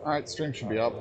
Alright, stream should be up.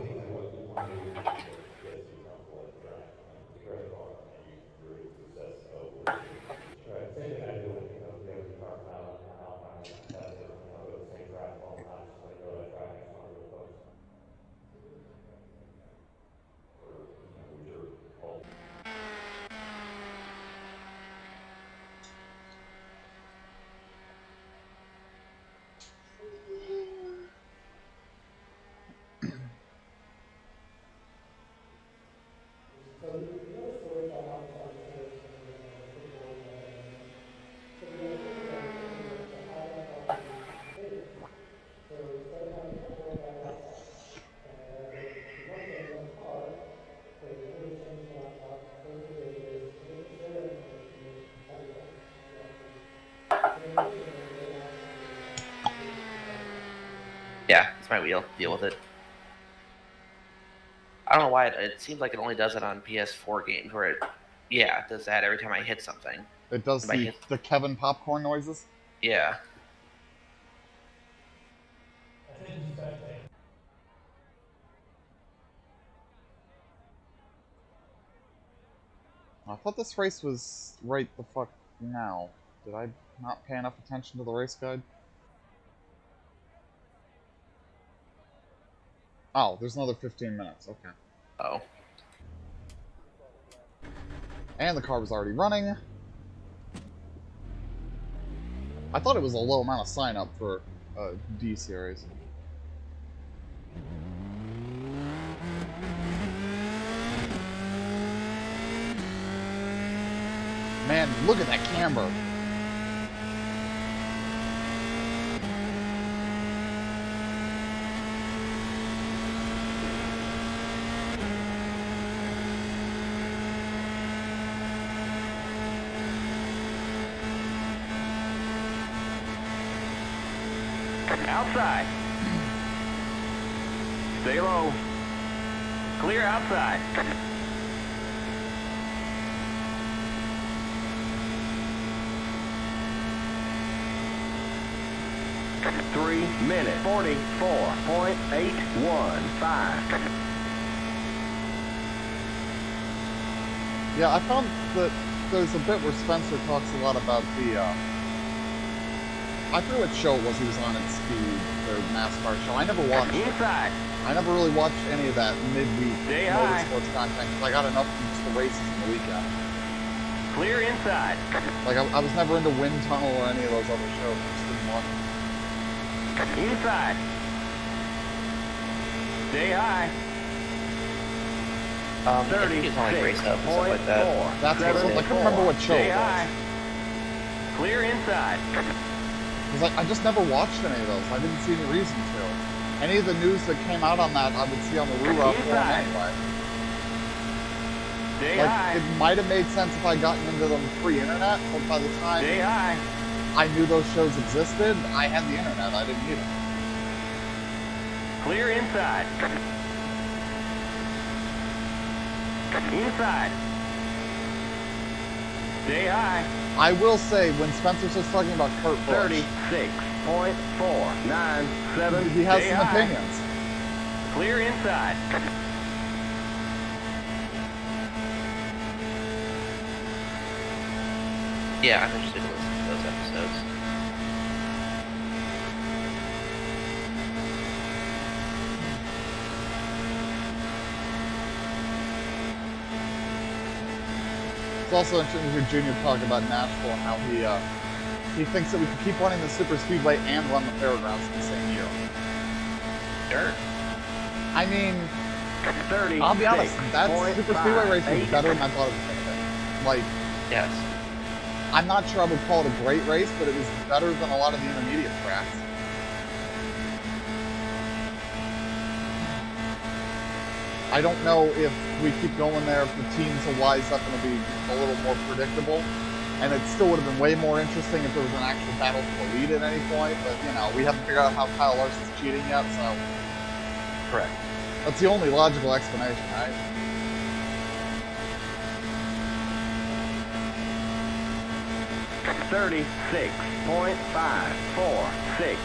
Yeah, it's my wheel. Deal with it. I don't know why it seems like it only does it on PS4 games where it does that every time I hit something. It does the Kevin popcorn noises? Yeah. I thought this race was right the fuck now. Did I not pay enough attention to the race guide? Oh, there's another 15 minutes. Okay. Oh. And the car was already running. I thought it was a low amount of sign-up for a D-Series. Man, look at that camber. Outside. Stay low. Clear outside. Three minutes. 44.815. Yeah, I found that there's a bit where Spencer talks a lot about the, I forget what show it was he was on at Speed, their NASCAR show. I never watched it. Inside. I never really watched any of that midweek Stay high. motorsports content because I got enough from just the races in the weekend. Clear inside. Like, I was never into Wind Tunnel or any of those other shows. I just didn't watch them. Inside. Stay high. I think it's on like Race Hub and stuff like that. That's what it was. I couldn't remember what show Stay it high. was. Clear inside. Because I just never watched any of those. I didn't see any reason to. Any of the news that came out on that, I would see on the Rura forum anyway. Stay Like, high. it might have made sense if I'd gotten into them pre-internet, but by the time Stay high. I knew those shows existed, I had the internet. I didn't need it. Clear inside. Inside. Stay high. I will say, when Spencer starts talking about Kurt Busch, 36.497. he has Stay some high. opinions. Clear inside. Yeah, I'm interested in listening to those episodes. It's also interesting to hear Junior talk about Nashville and how he thinks that we can keep running the super speedway and run the fairgrounds in the same year. Sure. I mean, 30. I'll be honest, that super speedway race was better than I thought it was going to be. Like, Yes. I'm not sure I would call it a great race, but it was better than a lot of the intermediate tracks. I don't know if we keep going there, if the teams will wise up and it'll be a little more predictable. And it still would have been way more interesting if there was an actual battle for the lead at any point, but, you know, we haven't figured out how Kyle Larson's cheating yet, so... Correct. That's the only logical explanation, right? 36.546.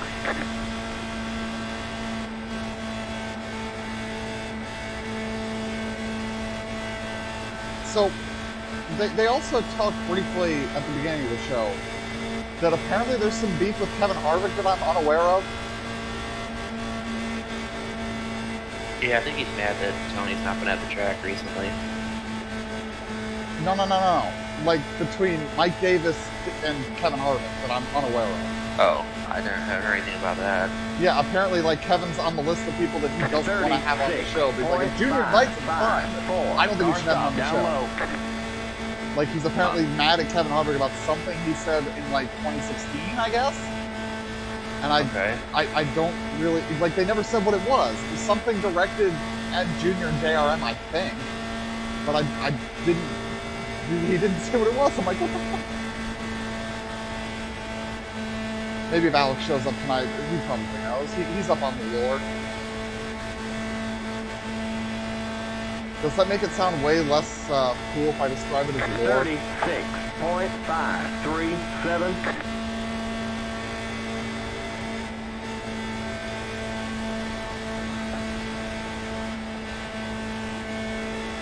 So, they also talked briefly at the beginning of the show that apparently there's some beef with Kevin Harvick that I'm unaware of. Yeah, I think he's mad that Tony's not been at the track recently. No. Like, between Mike Davis and Kevin Harvick that I'm unaware of. Oh, I haven't heard anything about that. Yeah, apparently, like, Kevin's on the list of people that he doesn't want to have on the show. But he's like, if Junior invites him, fine. I don't think we should have him on the show. Like, he's apparently mad at Kevin Harvick about something he said in, like, 2016, I guess? And I don't really, like, they never said what it was. It was something directed at Junior and JRM, I think. But I didn't, he didn't say what it was. I'm like, what the fuck? Maybe if Alex shows up tonight, he probably knows. He's up on the lore. Does that make it sound way less cool if I describe it as lore? 36.537.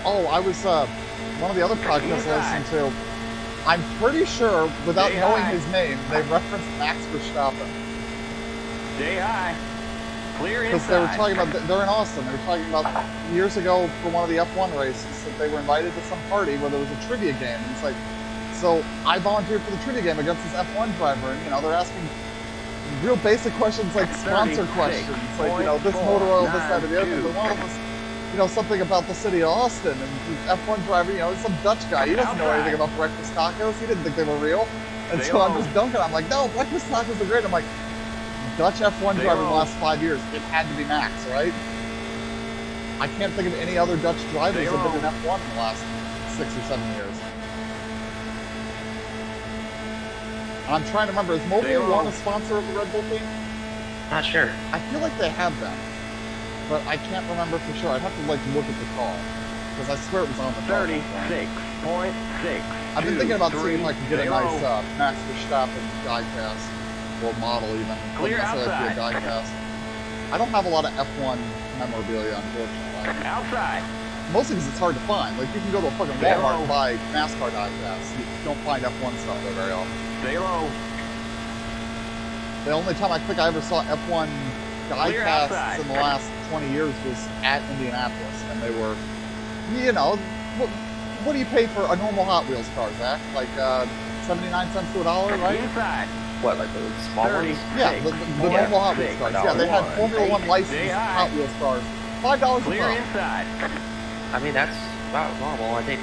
Oh, I was, one of the other podcasts I listened to, I'm pretty sure, without knowing his name, they referenced Max Verstappen. Stay high. Clear inside. Because they were talking about, they're in Austin, they were talking about years ago for one of the F1 races that they were invited to some party where there was a trivia game. And it's like, so I volunteered for the trivia game against this F1 driver, and, you know, they're asking real basic questions like sponsor questions, like, you know, this motor oil, this, that, and the other. But one of them was, you know, something about the city of Austin, and the F1 driver, you know, some Dutch guy, he doesn't know anything about breakfast tacos, he didn't think they were real. And so I'm just dunking, I'm like, no, breakfast tacos are great. I'm like, Dutch F1 driver in the last 5 years, it had to be Max, right? I can't think of any other Dutch drivers that have been in F1 in the last 6 or 7 years. And I'm trying to remember, is Mobil 1 a sponsor of the Red Bull team? Not sure. I feel like they have been, but I can't remember for sure. I'd have to, like, look at the car, because I swear it was on the car. 36.6. I've been thinking about seeing if I can get a nice Max Verstappen diecast, or model even. Clear outside. Be a diecast. I don't have a lot of F1 memorabilia, unfortunately. Outside. Mostly because it's hard to find. Like, you can go to a fucking Walmart and buy NASCAR diecasts. You don't find F1 stuff there very often. Stay low. The only time I think I ever saw F1 diecasts in the last 20 years was at Indianapolis, and they were, you know, what do you pay for a normal Hot Wheels car, Zach? Like 79 cents to $1, right? Inside. What, like the small ones? Yeah, the normal Hot Wheels cars. Yeah, they had Formula 1 licensed Hot Wheels cars. $5 a Clear pop. inside. I mean, that's about normal. I think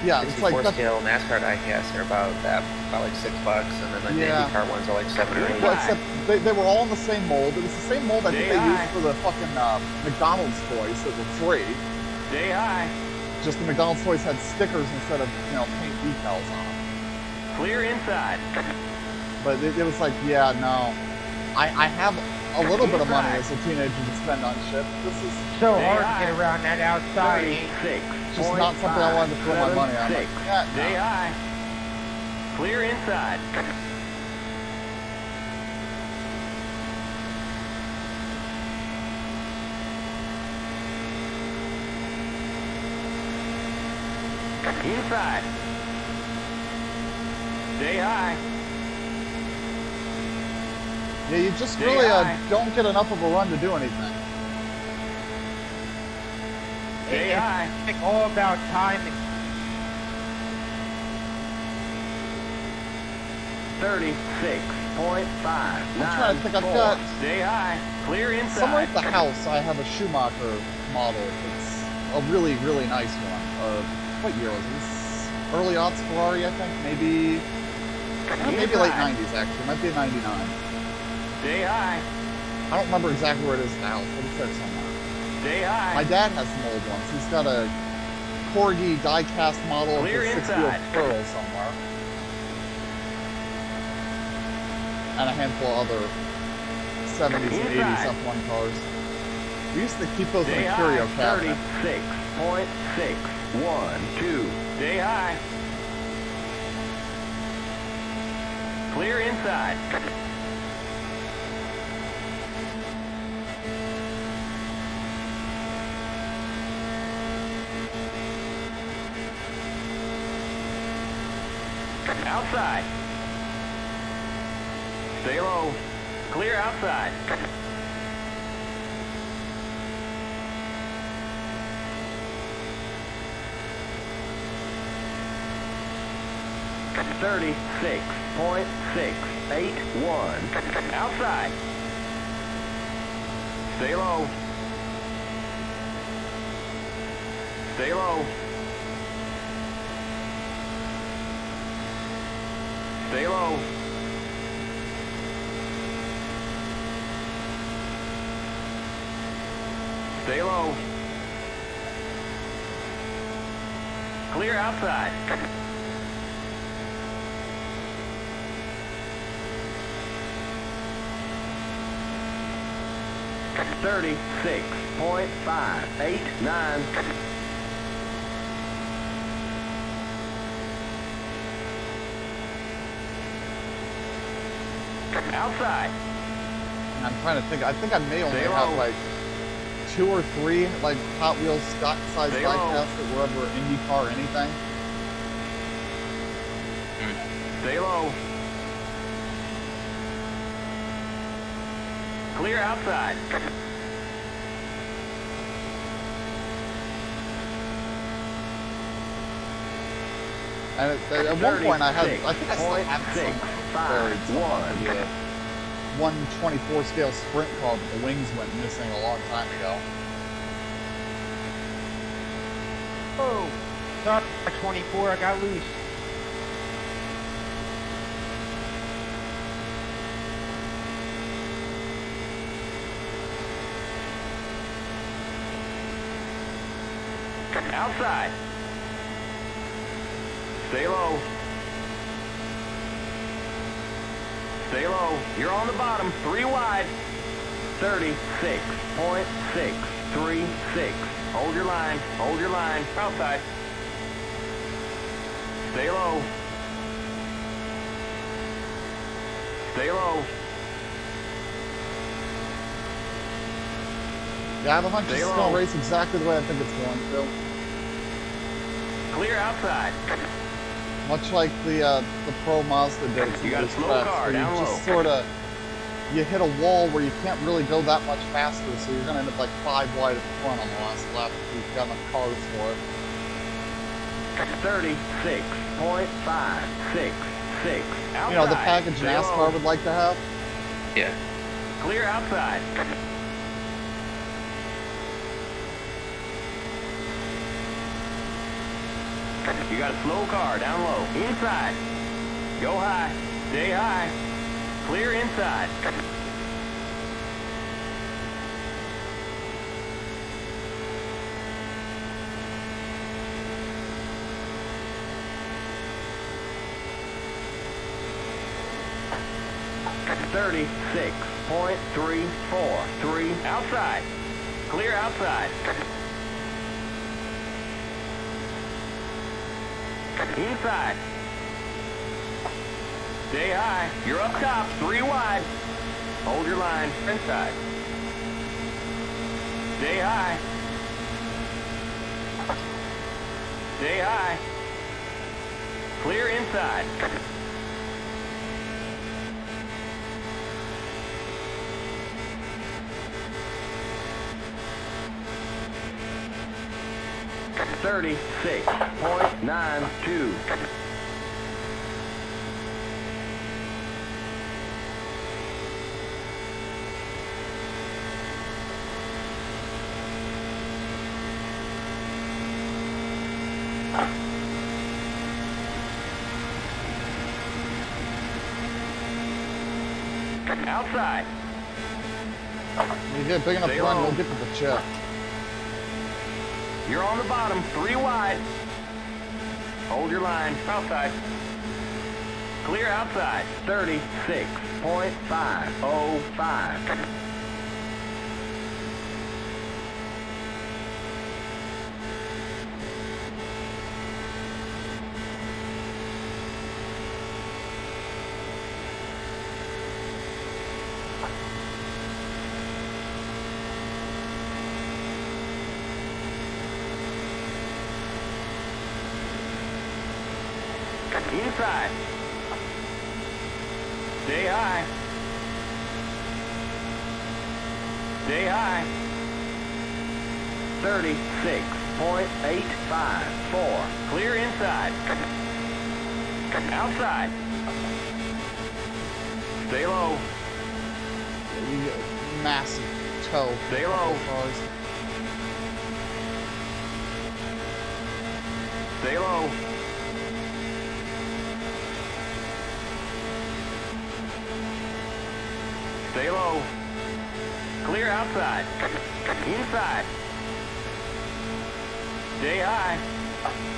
Yeah, it's like 64 scale NASCAR diecasts are about that, about like $6, and then like the IndyCar ones are like 7 or 8. Well, except they were all in the same mold. It was the same mold I think they used for the fucking McDonald's toys that were free. Stay high. Just the McDonald's toys had stickers instead of, you know, paint decals on them. Clear inside. But it was like, yeah, no. I have a little bit of money as a teenager to spend on shit. This is so hard to get around that outside. just not something I wanted to throw my money on. Like, yeah, Stay no. high. Clear inside. Inside. Stay high. Yeah, you just Stay really high. don't get enough of a run to do anything. Stay high. It's all about timing. 36.5. I'm trying to think. I've got Stay high. Clear inside. somewhere at the house. I have a Schumacher model. It's a really, really nice one. What year was this? Early aughts Ferrari, I think. Maybe late 90s actually. It might be a 99. Stay high. I don't remember exactly where it is in the house, but it's there somewhere. Stay high. My dad has some old ones. He's got a Corgi die-cast model of Clear the 6-wheel inside. Pearl somewhere. And a handful of other 70s and 80s Inside. F1 cars. We used to keep those in Stay a high. curio cabinet. 36.612. Stay high. Clear inside. Outside. Stay low. Clear outside. .681. Outside. Stay low. Stay low. Stay low. Stay low. Clear outside. .589. Outside. I'm trying to think. I think I may only Stay have low. like 2 or 3 like Hot Wheels Scott size Stay die low. casts that were ever IndyCar or anything. Stay low. Clear outside. And at one point I had, I think I still have some buried somewhere. The 124 scale sprint car, but the wings went missing a long time ago. Oh, sorry, 24, I got loose. Outside. Stay low. Stay low. You're on the bottom. 3 wide. 36.636. Hold your line. Hold your line. Outside. Stay low. Stay low. Yeah, I have a hunch Stay it's low. going to race exactly the way I think it's going to. Clear outside. Much like the Pro Mazda did. You got a slow tracks, car, where you down just low. sort of, you hit a wall where you can't really go that much faster, so you're going to end up like 5 wide at the front on the last lap if you've got enough cars for it. 36.566. Outside. You know, the package Stay NASCAR low. would like to have. Yeah. Clear outside. You got a slow car, down low. Inside. Go high. Stay high. Clear inside. .343. Outside. Clear outside. Inside. Stay high. You're up top. 3 wide. Hold your line. Inside. Stay high. Stay high. Clear inside. .36.92. Outside. When you get big enough Stay run, low. you'll get to the check. You're on the bottom. 3 wide. Hold your line. Outside. Clear outside. 36.505. Inside. Stay high. Stay high. 36.854. Clear inside. Outside. Stay low. Massive toe. Stay low. Stay low. Stay low. Clear outside. Inside. Stay high.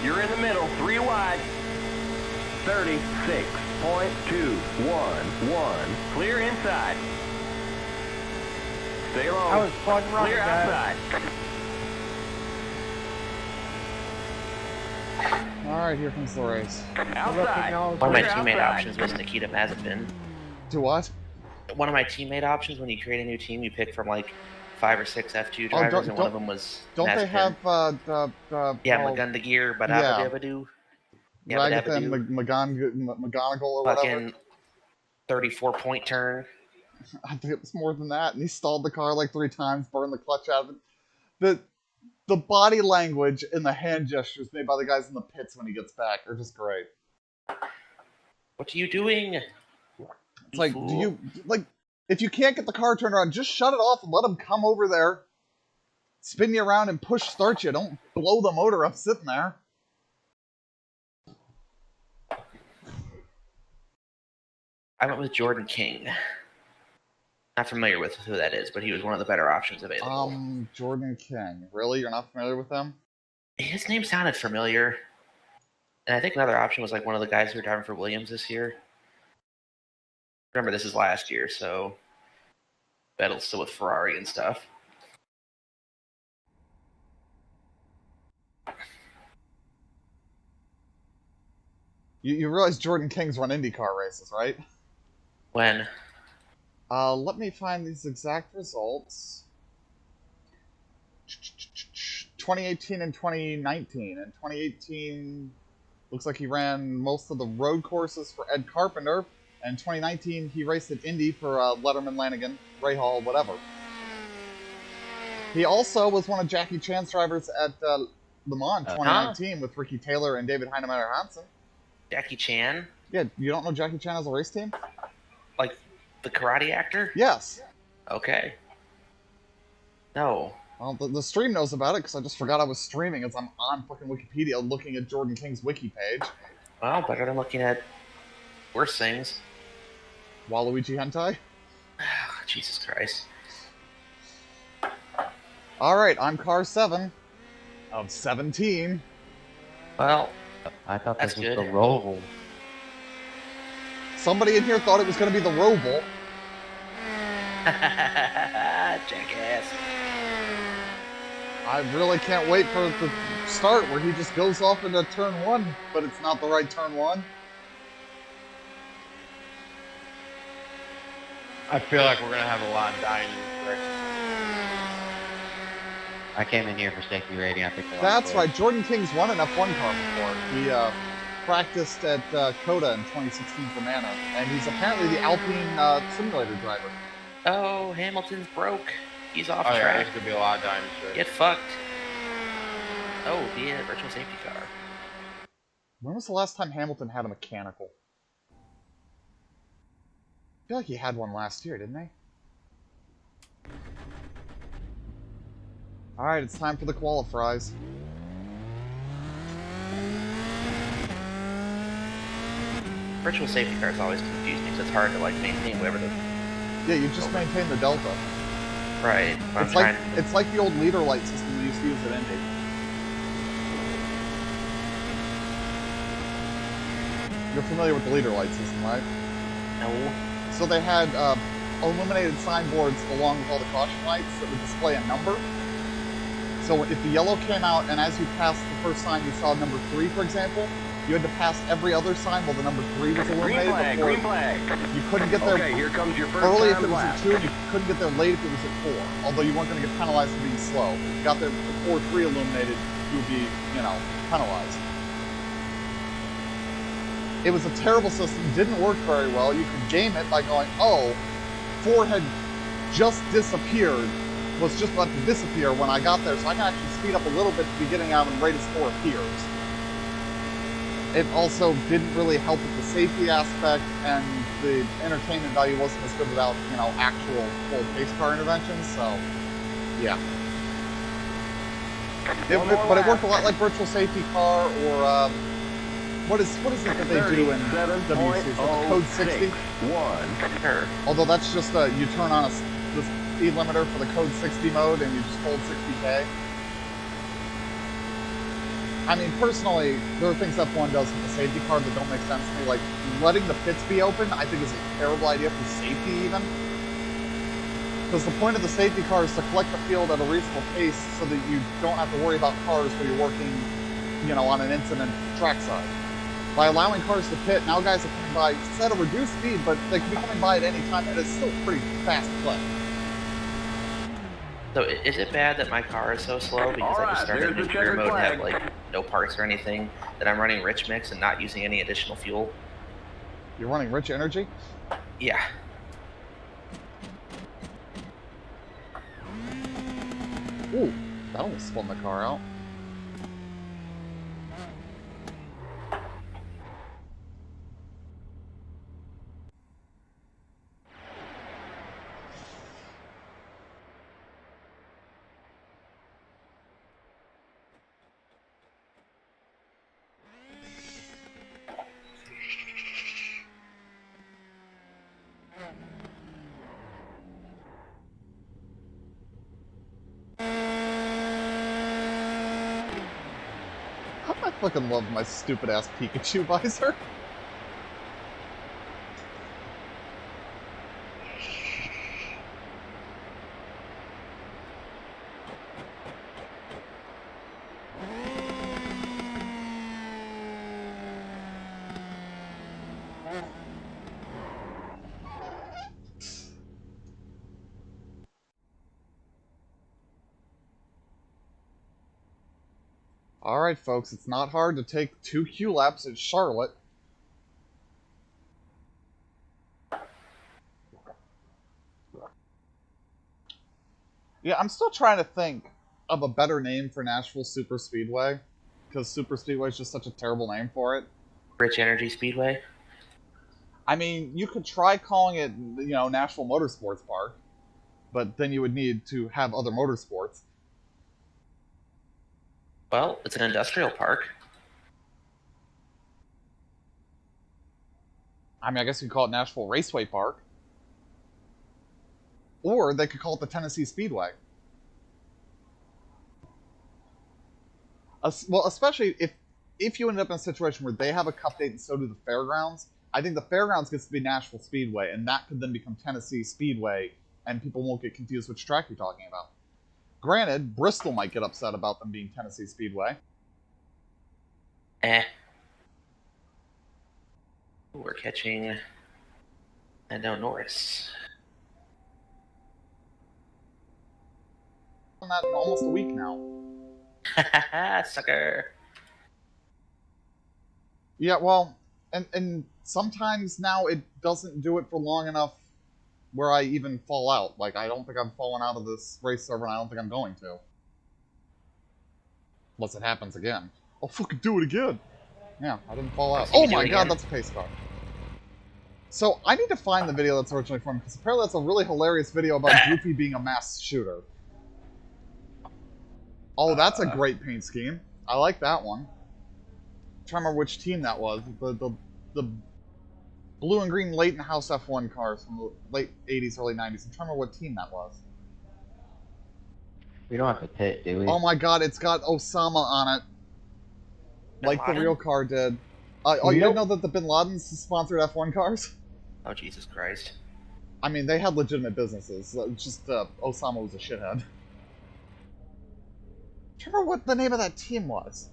You're in the middle. 3 wide. 36.211. Clear inside. Stay low. That was fun running, Clear guys. outside. Alright, here comes the race. Outside. One of my Clear teammate outside. options was Nikita Mazepin. Do what? One of my teammate options, when you create a new team, you pick from like 5 or 6 F2 Oh, drivers, and one of them was Don't they Mazepin. have Yeah, oh, Magunda Gear, but yeah. Abadabadoo. Ragathan, McGonagall, or whatever? Fucking 34-point turn. I think it was more than that, and he stalled the car like 3 times, burned the clutch out of it. The body language and the hand gestures made by the guys in the pits when he gets back are just great. What are you doing? It's like, if you can't get the car turned around, just shut it off and let him come over there, spin you around and push start you. Don't blow the motor up sitting there. I went with Jordan King. Not familiar with who that is, but he was one of the better options available. Jordan King. Really? You're not familiar with him? His name sounded familiar. And I think another option was like one of the guys who were driving for Williams this year. Remember, this is last year, so Vettel's still with Ferrari and stuff. You realize Jordan King's run IndyCar races, right? When? Let me find these exact results. 2018 and 2019. In 2018, looks like he ran most of the road courses for Ed Carpenter. And 2019, he raced at Indy for Letterman, Lanigan, Ray Hall, whatever. He also was one of Jackie Chan's drivers at Le Mans 2019 with Ricky Taylor and David Heinemeier Hansen. Jackie Chan? Yeah, you don't know Jackie Chan has a race team? Like the karate actor? Yes. Okay. No. Well, the stream knows about it because I just forgot I was streaming as I'm on fucking Wikipedia looking at Jordan King's wiki page. Well, better than looking at worse things. Waluigi Hentai? Jesus Christ. Alright, I'm car 7 of 17. Well, I thought That's this was good. the Roval. Somebody in here thought it was going to be the Roval. jackass. I really can't wait for the start where he just goes off into turn 1, but it's not the right turn 1. I feel like we're gonna have a lot dying in this race. I came in here for safety rating. I think That's right, Jordan King's won an F1 car before. He practiced at COTA in 2016 for Manor, and he's apparently the Alpine simulator driver. Oh, Hamilton's broke. He's off Oh yeah, track. there's gonna be a lot of dying in this race. Get fucked. Oh, he had a virtual safety car. When was the last time Hamilton had a mechanical? I feel like he had one last year, didn't he? Alright, it's time for the qualifiers. Virtual safety cars always confuse me because it's hard to like maintain whatever the Yeah, you just maintain the delta. right. It's like the old leader light system we used to use at Indy. You're familiar with the leader light system, right? No. So they had illuminated signboards along with all the caution lights that would display a number. So if the yellow came out and as you passed the first sign you saw number 3, for example, you had to pass every other sign while the number 3 was illuminated. Green flag. You couldn't get there Okay, here comes your first early if time it was lap. at 2, and you couldn't get there late if it was at 4. Although you weren't going to get penalized for being slow. If you got there before 3 illuminated, you would be, penalized. It was a terrible system, didn't work very well. You could game it by going, oh, 4 had just disappeared, was just about to disappear when I got there, so I can actually speed up a little bit at the beginning out when Raiders 4 appears. It also didn't really help with the safety aspect, and the entertainment value wasn't as good without, you know, actual full pace car interventions, so, yeah. But it worked a lot like Virtual Safety Car, or, what is it that they do in WC? So the Code 60? Although that's just, you turn on the speed limiter for the Code 60 mode, and you just hold 60k. I mean, personally, there are things F1 does with the safety car that don't make sense to me. Like, letting the pits be open, I think is a terrible idea for safety, even. Because the point of the safety car is to collect the field at a reasonable pace so that you don't have to worry about cars when you're working, you know, on an incident trackside. By allowing cars to pit, now guys are coming by, it's at a reduced speed, but they can be coming by at any time, and it's still pretty fast play. So is it bad that my car is so slow because I just started in career mode and have like no parts or anything, that I'm running rich mix and not using any additional fuel? You're running rich energy? Yeah. Ooh, that almost spun the car out. I fucking love my stupid-ass Pikachu visor. Alright, folks, it's not hard to take 2 Q laps at Charlotte. Yeah, I'm still trying to think of a better name for Nashville Super Speedway, because Super Speedway is just such a terrible name for it. Rich Energy Speedway? I mean, you could try calling it, you know, Nashville Motorsports Park, but then you would need to have other motorsports. Well, it's an industrial park. I mean, I guess you could call it Nashville Raceway Park. Or they could call it the Tennessee Speedway. Well, especially if you end up in a situation where they have a cup date and so do the fairgrounds, I think the fairgrounds gets to be Nashville Speedway, and that could then become Tennessee Speedway, and people won't get confused which track you're talking about. Granted, Bristol might get upset about them being Tennessee Speedway. We're catching Lando Norris. Done that in almost a week now. Sucker. Yeah, well, and sometimes now it doesn't do it for long enough where I even fall out. Like, I don't think I've fallen out of this race server, and I don't think I'm going to. Unless it happens again. I'll fucking do it again! Yeah, I didn't fall out. Oh my god, that's a pace car. So, I need to find the video that's originally from, because apparently that's a really hilarious video about Goofy being a mass shooter. Oh, that's a great paint scheme. I like that one. I'm trying to remember which team that was. The blue and green Leighton House F1 cars from the late 80s, early 90s. I'm trying to remember what team that was. We don't have to pit, do we? Oh my god, it's got Osama on it. Like the real car did. Oh, you didn't know that the Bin Ladens sponsored F1 cars? Oh, Jesus Christ. I mean, they had legitimate businesses. Just Osama was a shithead. I don't remember what the name of that team was.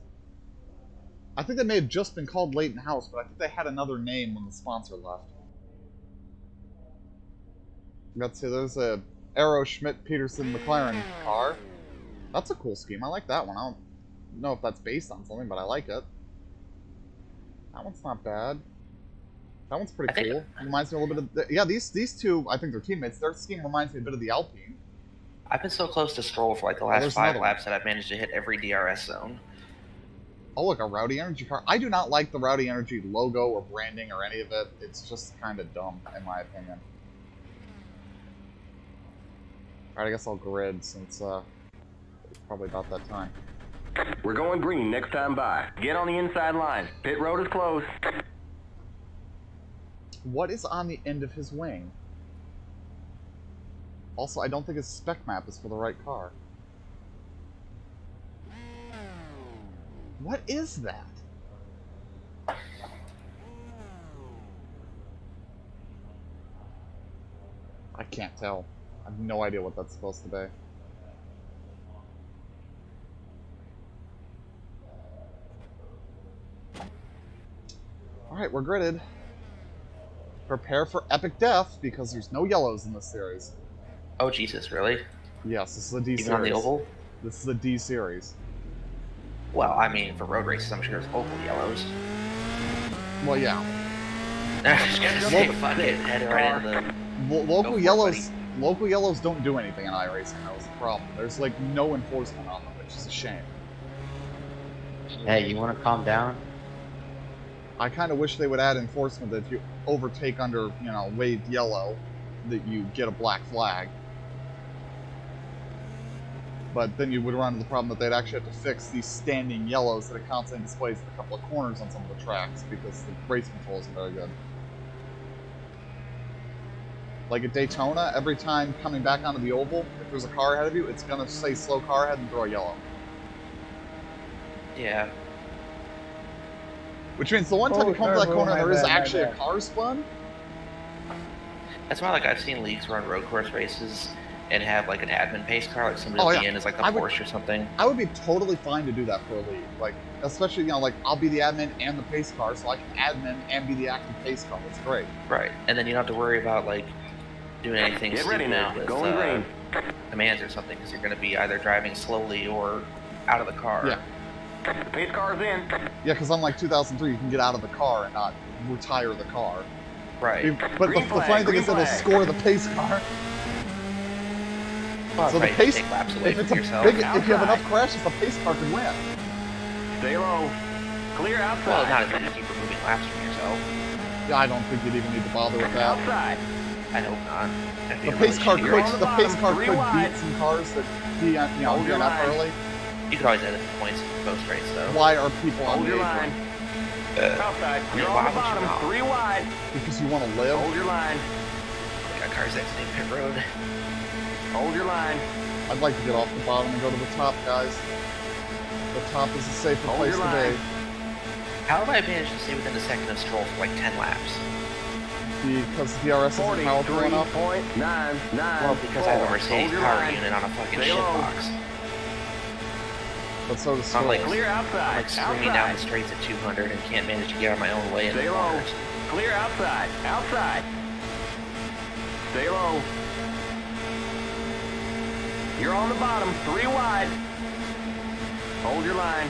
I think they may have just been called Leighton House, but I think they had another name when the sponsor left. Let's see, there's a Aero Schmidt Peterson McLaren car. That's a cool scheme. I like that one. I don't know if that's based on something, but I like it. That one's not bad. That one's pretty I think- cool. Reminds me a little bit of yeah. These two, I think they're teammates. Their scheme reminds me a bit of the Alpine. I've been so close to Stroll for like the there's last 5 another one. laps that I've managed to hit every DRS zone. Oh, look, a Rowdy Energy car. I do not like the Rowdy Energy logo or branding or any of it. It's just kind of dumb, in my opinion. Alright, I guess I'll grid since it's probably about that time. We're going green next time by. Get on the inside line. Pit road is closed. What is on the end of his wing? Also, I don't think his spec map is for the right car. What is that? I can't tell. I have no idea what that's supposed to be. Alright, we're gridded. Prepare for epic death, because there's no yellows in this series. Oh Jesus, really? Yes, this is a D Even series. on the oval? This is a D series. Well, I mean, for road races, I'm sure there's oval yellows. Well, yeah. I was gonna say, fuck it, head right into the... Local Go for it, yellows, local yellows don't do anything in iRacing. That was the problem. There's like no enforcement on them, which is a shame. Hey, you want to calm down? I kind of wish they would add enforcement that if you overtake under, you know, waved yellow, that you get a black flag. But then you would run into the problem that they'd actually have to fix these standing yellows that it constantly displays at a couple of corners on some of the tracks because the race control isn't very good. Like at Daytona, every time coming back onto the oval, if there's a car ahead of you, it's gonna say slow car ahead and throw a yellow. Yeah. Which means the one time you come to that corner and there is actually a car spun, That's why, like, I've seen leagues run road course races and have, like, an admin pace car, like somebody Oh, at yeah. the end is, like, the I would- Porsche or something. I would be totally fine to do that for a league. Like, especially, you know, like, I'll be the admin and the pace car, so I can admin and be the active pace car. It's great. Right. And then you don't have to worry about, like, doing anything Get stupid ready now. with Going green. commands or something, because you're going to be either driving slowly or out of the car. Yeah. The pace car's in. Yeah, because unlike 2003, you can get out of the car and not retire the car. Right. But Green the flag, funny thing green is it'll flag. score the pace car. Well, So the right, pace, take laps away if it's from a yourself. big, if you have Outside. enough crashes, the pace car could win. Stay low. Clear outside. Well, not if you keep removing laps from yourself. Yeah, I don't think you'd even need to bother with that. Outside. I hope not. That'd be The a pace really car shitty could, race. on the the pace bottom, car three could wide. beat some cars that be, Hold your get up line. early. You could always edit the points post race, though. Why are people on Hold the your apron? line. Outside. You're why on the would you bottom. not? 3 wide. Because you want to live? Hold your line. We got cars exiting pit road. Hold your line. I'd like to get off the bottom and go to the top, guys. The top is a safer Hold place your to line. be. How have I managed to stay within a second of Stroll for like 10 laps? Because DRS isn't powerful enough. 43.99. Well, because I have a Mercedes Hold your power line. unit on a fucking Stay low. shitbox. But so does I'm Stroll. like- Clear I'm outside. like screaming down the Outside. straights at 200 and can't manage to get out of my own way in Stay the low. corners. Clear outside. Outside. Stay low. You're on the bottom. 3 wide. Hold your line.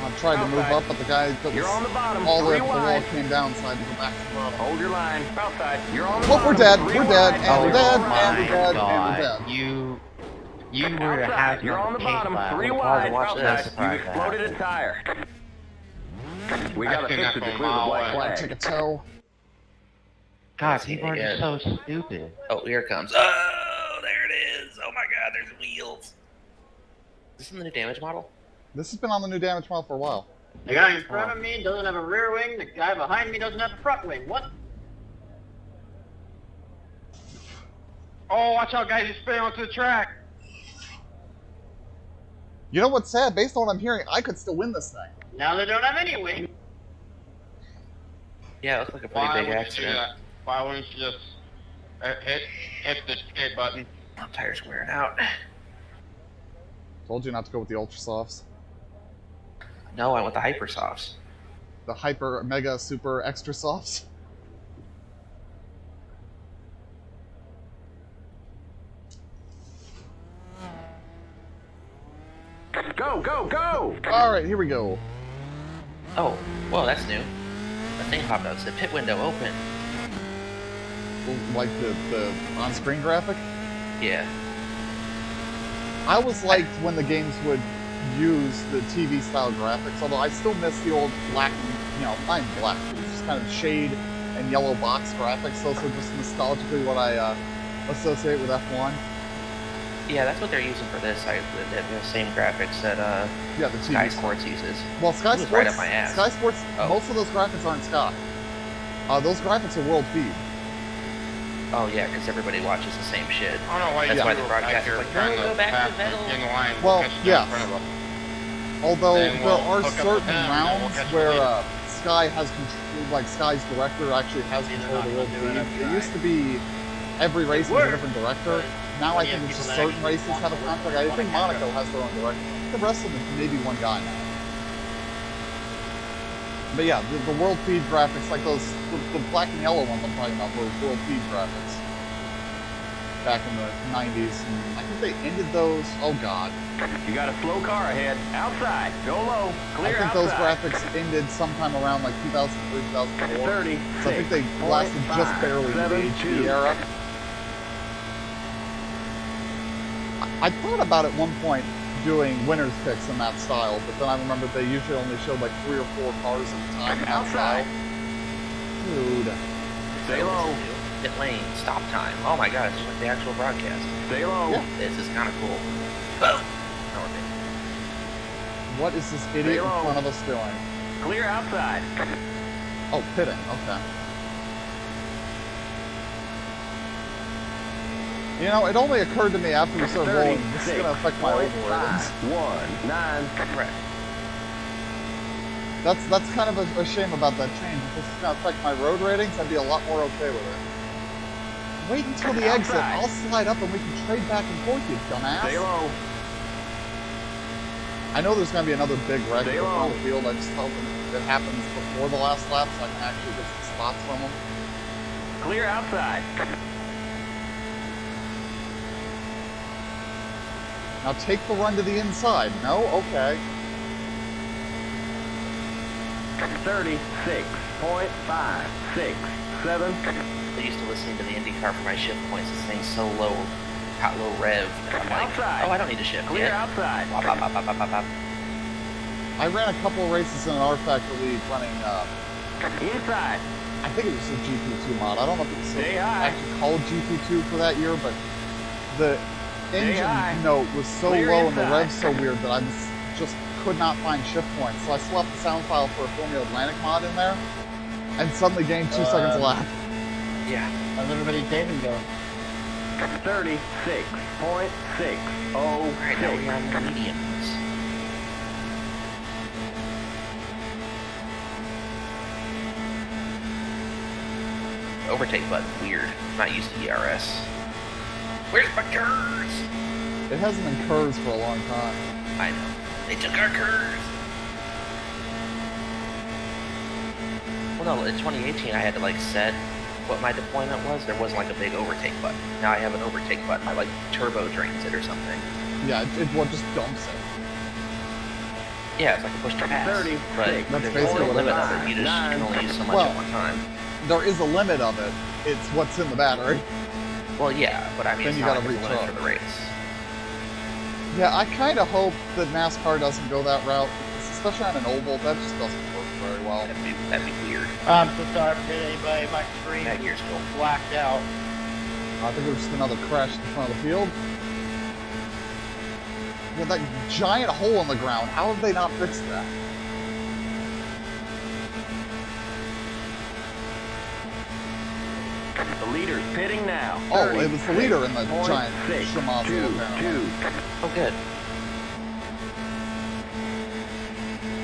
I tried to move Outside. up, but the guy that You're was on the bottom. all the way 3 up the wall wide. came down, so I had to go back to the bottom. Hold your line. Outside. You're on the Oh, bottom. we're dead. 3 We're dead. wide. And we're Oh dead. my And we're dead. And we're God. dead. You were to Outside. have You're on the pace bottom. lap. 3 I'd wide. watch Outside. this if You I exploded a tire. We gotta fix it to clear the black I'll take flag. a tow. God, Seen people it are yet. so stupid. Oh, here it comes. Oh, there it is. Oh my god, there's wheels. Is this in the new damage model? This has been on the new damage model for a while. The guy in front of me doesn't have a rear wing, the guy behind me doesn't have a front wing. What? Oh, watch out, guys! He's spinning onto the track. You know what's sad? Based on what I'm hearing, I could still win this thing. Now they don't have any wing. Yeah, it looks like a pretty Why big wouldn't you do accident. that? Why wouldn't you just hit the skate button? Oh, tires wearing out. Told you not to go with the Ultra Softs. No, I want the Hypersofts. The Hyper, Mega, Super, Extra Softs. Go, go, go! Alright, here we go. Oh, well, that's new. thing popped up. It said pit window open. Like the on-screen graphic. Yeah. I always liked when the games would use the TV-style graphics, although I still miss the old black and, not even black, it was just kind of shade and yellow box graphics. Those are just nostalgically what I associate with F1. Yeah, that's what they're using for this. The same graphics that Yeah, the TV Sky Sports uses. Well, Sky It was Sports, right up my ass. Sky Sports, Oh. most of those graphics aren't Sky. Those graphics are world feed. Oh yeah, because everybody watches the same shit. I don't know why That's you why were the broadcast back here is like, trying no, to go back pass to Vettel. in line. Well, catch us yeah. in front of us. Although Then there we'll are hook up with certain them, and then we'll rounds catch you where later. Sky has control, like Sky's director actually has Either control of the not world gonna do it, feed. I've It tried. used to be every race was a worked, different director. but Now I when you think have it's just people that certain actually races want have a to work, contract. I want think to catch Monaco up. has their own director. The rest of them maybe one guy now. But yeah, the world feed graphics, like those, the black and yellow ones I'm talking about were world feed graphics back in the 90s. And I think they ended those, oh god. You got a slow car ahead. Outside. Go low. I Clear think those outside. graphics ended sometime around like 2003, 2004. 30. So I think they lasted just barely in the HD era. I thought about at one point doing winners picks in that style, but then I remembered they usually only showed like 3 or 4 cars at a time in that style. Outside. Dude. Stay low. Pit lane, stop time. Oh my god, it's just like the actual broadcast. Stay low. Yeah. This is kind of cool. Boom. What is this idiot in low. front of us doing? Clear outside. Oh, pitting. Okay. You know, it only occurred to me after we started rolling, this is going to affect my overall ratings. 1-9. Right. That's kind of a shame about that change. If this is going to affect my road ratings, I'd be a lot more okay with it. Wait until the exit. Outside. I'll slide up and we can trade back and forth, you Stay dumbass. low. I know there's going to be another big wreck at Stay the front of low. the field. I just hope it happens before the last lap so I can actually get some spots from them. Clear outside. Now take the run to the inside. No? Okay. 36.567. I used to listen to the IndyCar for my shift points. This thing's so low, hot low rev. And I'm like, Outside. oh, I don't need to shift Clear yet. outside. Bop, bop, bop, bop, bop, bop, bop. I ran a couple of races in an R Factor League running, Inside. I think it was a GP2 mod. I don't know if it was Stay high. actually called GP2 for that year, but the engine high. note was so Clear low and the inside. rev's so weird that I just could not find shift points. So I swapped the sound file for a Formula Atlantic mod in there, and suddenly gained 2 seconds a lap. Yeah. How's everybody taping going? 36.606. Alright, now we're on the mediums. Overtake button, weird. I'm not used to ERS. Where's my curves? It hasn't been curves for a long time. I know. They took our curves. Well, no, in 2018 I had to like set what my deployment was. There wasn't like a big overtake button. Now I have an overtake button. I like turbo drains it or something. Yeah, it just dumps it. Yeah, it's like a push to pass. 36. But That's there's basically no what it limit is. of it. You can only use so much Well- at one time. There is a limit of it. It's what's in the battery. Well, yeah, but I mean, Then it's you not gotta like it's a limit recharge. for the race. Yeah, I kind of hope that NASCAR doesn't go that route, especially on an oval. That just doesn't work very well. That'd be weird. I'm so sorry for anybody. My screen That year's cool. blacked out. I think it was just another crash in front of the field. Yeah, that giant hole in the ground. How have they not fixed that? The leader's pitting now. Oh, it was the leader in the giant 36.622. schmozzle, apparently. Oh, good.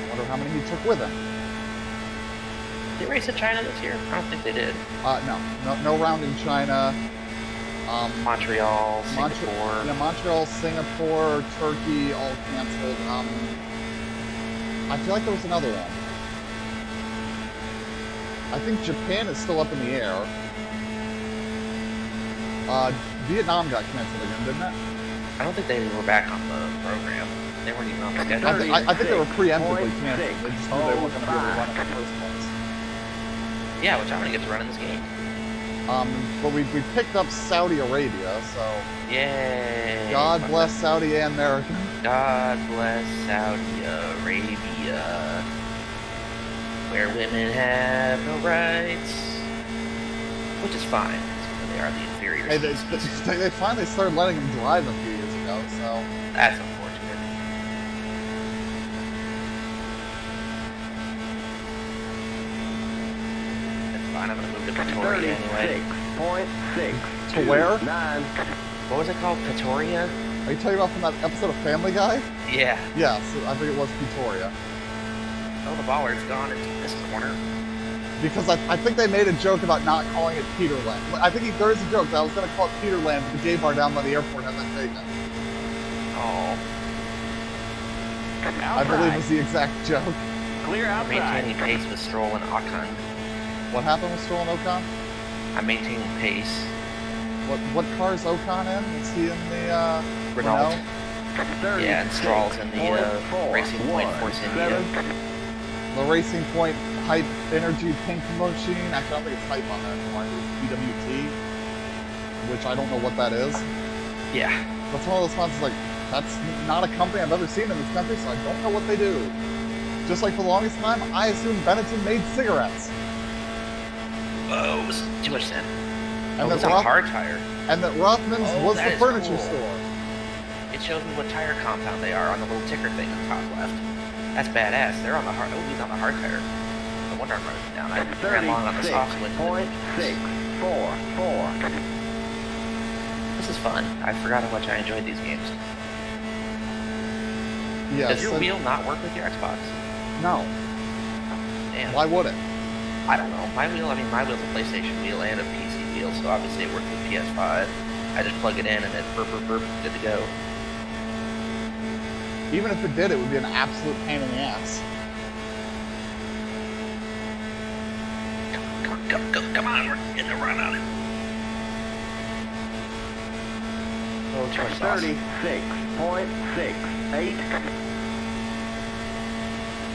I wonder how many he took with him. Did they race in China this year? I don't think they did. No round in China. Montreal, Singapore. Yeah, Montreal, Singapore, Turkey, all canceled. I feel like there was another one. I think Japan is still up in the air. Vietnam got canceled again, didn't it? I don't think they were back on the program. They weren't even on the schedule. I think they were preemptively canceled. They just knew they weren't going to be able to run it in the 36.05. first place. Yeah, which I'm gonna get to run in this game. But we picked up Saudi Arabia, so Yay! God bless Saudi and America. God bless Saudi Arabia, where women have no rights, which is fine. Because they are the inferior Hey, species. they finally started letting them drive a few years ago, so That's unfortunate. That's fine. I'm gonna move to Pretoria anyway. 36.6. To where? 9. What was it called? Pretoria? are you talking about from that episode of Family Guy? Yeah. Yes, I think it was Pretoria. Oh, the bollard's gone into this corner. Because I think they made a joke about not calling it Peterland. I think there is a joke that I was going to call it Peterland, but the gay bar down by the airport had that taken. Oh. I believe was the exact joke. Clear I'm outside. maintaining pace with Stroll and Ocon. What happened with Stroll and Ocon? I'm maintaining pace. What car is Ocon in? Is he in the Renault. 30, Yeah, and Stroll's in the Racing Point Force India. The Racing Point Hype Energy Pink Machine? Actually, I don't think it's Hype on there anymore. It's PWT, which I don't know what that is. Yeah. That's one of those spots like, that's not a company I've ever seen in this country, so I don't know what they do. Just like for the longest time, I assumed Benetton made cigarettes. Whoa, it was too much then. And Oh, it's that a hard tire. And that Rothman's Oh, was that the is furniture cool. store. It shows me what tire compound they are on the little ticker thing on the top left. That's badass. They're on the hard. Oh, he's on the hard tire. No wonder I'm running down. I ran long on the soft switch. 36.644. This is fun. I forgot how much I enjoyed these games. Yes. Does your wheel not work with your Xbox? No. Damn. Why would it? I don't know. My wheel's a PlayStation wheel and a PC wheel, so obviously it works with PS5. I just plug it in and it burp, good to go. Even if it did, it would be an absolute pain in the ass. Come on, we're getting a run on it. Oh, too much sauce. 36.68.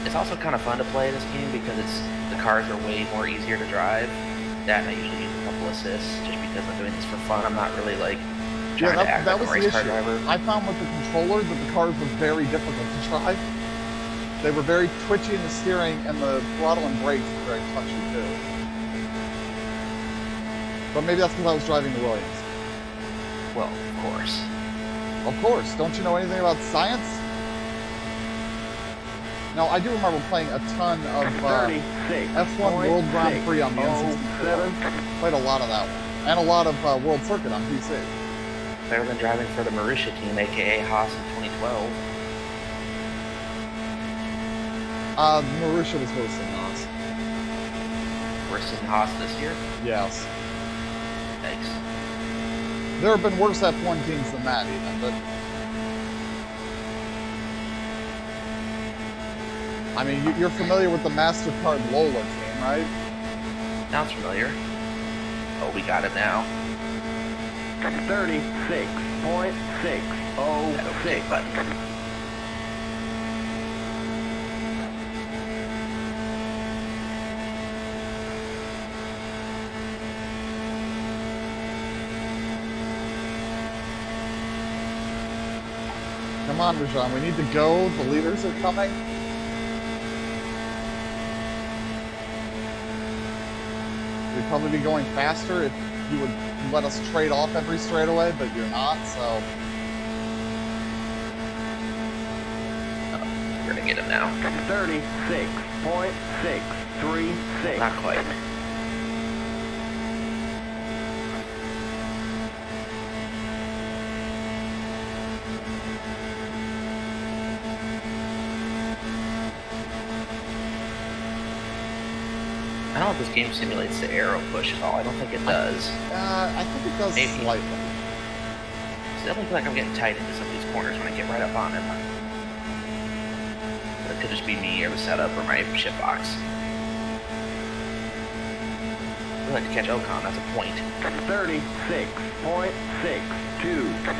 It's also kind of fun to play this game because the cars are way more easier to drive. That and I usually use a couple assists just because I'm doing this for fun. I'm not really like trying to act that like was a the race car issue. driver. I found with the controller that the cars were very difficult to drive. They were very twitchy in the steering, and the throttle and brakes were very touchy too. But maybe that's because I was driving the Williams. Well, of course. Of course. Don't you know anything about science? No, I do remember playing a ton of F1 World Grand Prix on the N64. Played a lot of that one. And a lot of World Circuit on PC. Better than driving for the Marussia team, aka Haas in 2012. Marussia was worse than Haas. Worse than Haas this year? Yes. Thanks. There have been worse F1 teams than that even, but... I mean, you're familiar with the MasterCard Lola team, right? Sounds familiar. Oh, we got it now. 36.606. Button. Come on, Rajan, we need to go. The leaders are coming. We'd probably be going faster if you would let us trade off every straightaway, but you're not, so... We're gonna get him now. 36.636. Not quite. I don't know if this game simulates the arrow push at all. I don't think it does. I think it does Maybe. slightly. I definitely feel like I'm getting tight into some of these corners when I get right up on him. But it could just be me or the setup or my ship box. I'd like to catch Ocon, that's a point. 36.62.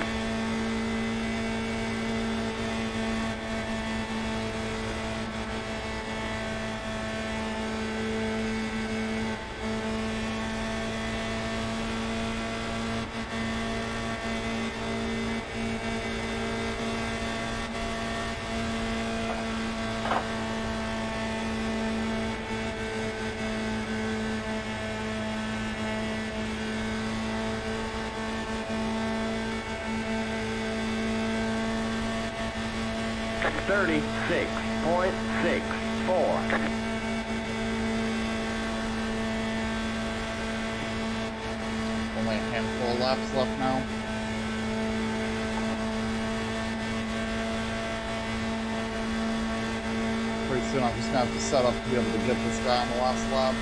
36.64. Only a handful of laps left now. Pretty soon I'm just gonna have to set up to be able to get this guy on the last lap.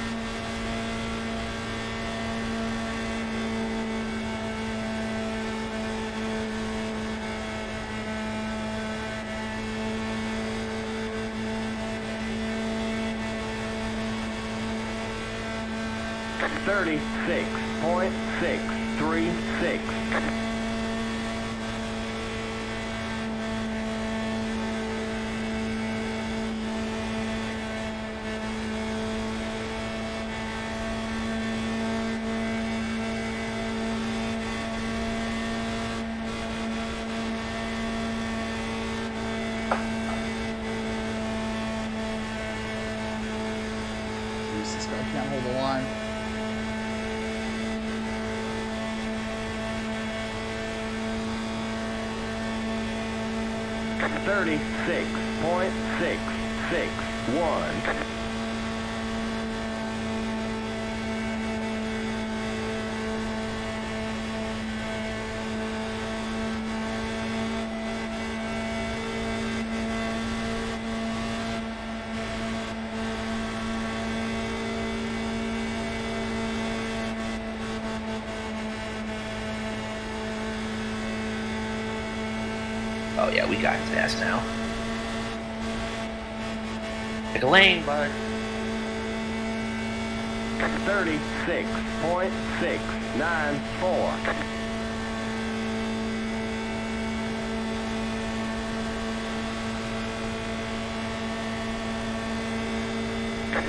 .636. Jeez, this guy can't hold the line. .661. Oh yeah, we got his ass now. Pick a lane, bud. 36.694.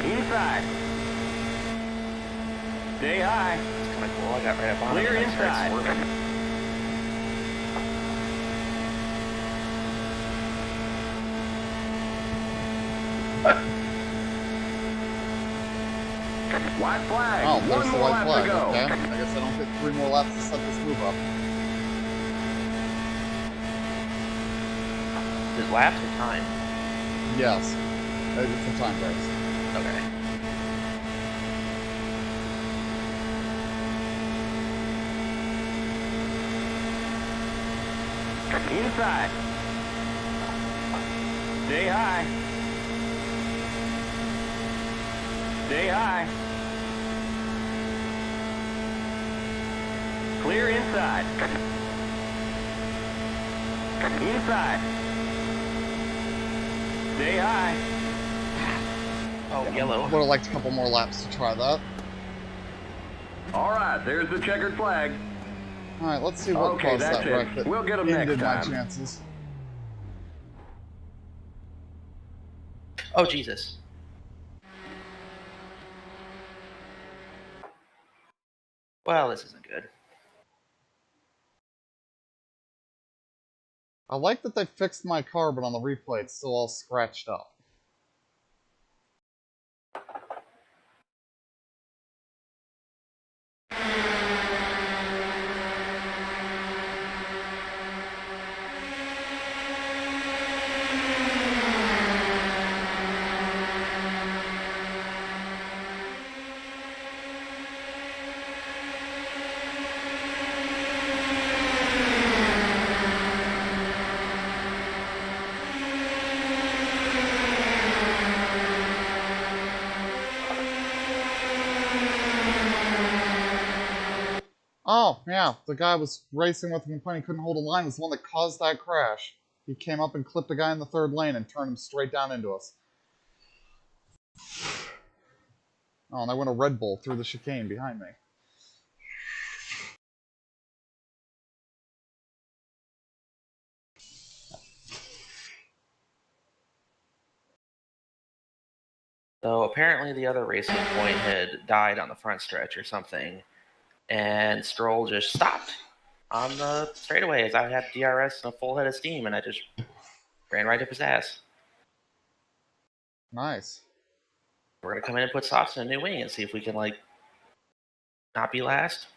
Inside. Stay high. It's kind of cool. I got right up on Clear him. And I started inside. swerving. White flag. Oh, One there's the more white lap flag. to go. Okay. I guess I don't get 3 more laps to set this move up. Is it laps or time? Yes. It's a time race. Okay. Inside. Stay high. Stay high. Clear inside. Inside. Stay high. Oh, yellow. Would have liked a couple more laps to try that. All right, there's the checkered flag. Alright, let's see what Okay, caused that's that it. wreck that We'll get 'em next ended my time. chances. Oh, Jesus. Well, this isn't good. I like that they fixed my car, but on the replay it's still all scratched up. Oh, yeah, the guy was racing with him complaining he couldn't hold a line was the one that caused that crash. He came up and clipped the guy in the third lane and turned him straight down into us. Oh, and I went a Red Bull through the chicane behind me. So apparently the other racing point had died on the front stretch or something, and Stroll just stopped on the straightaway as I had DRS and a full head of steam, and I just ran right up his ass. Nice. We're gonna come in and put softs in a new wing and see if we can like not be last.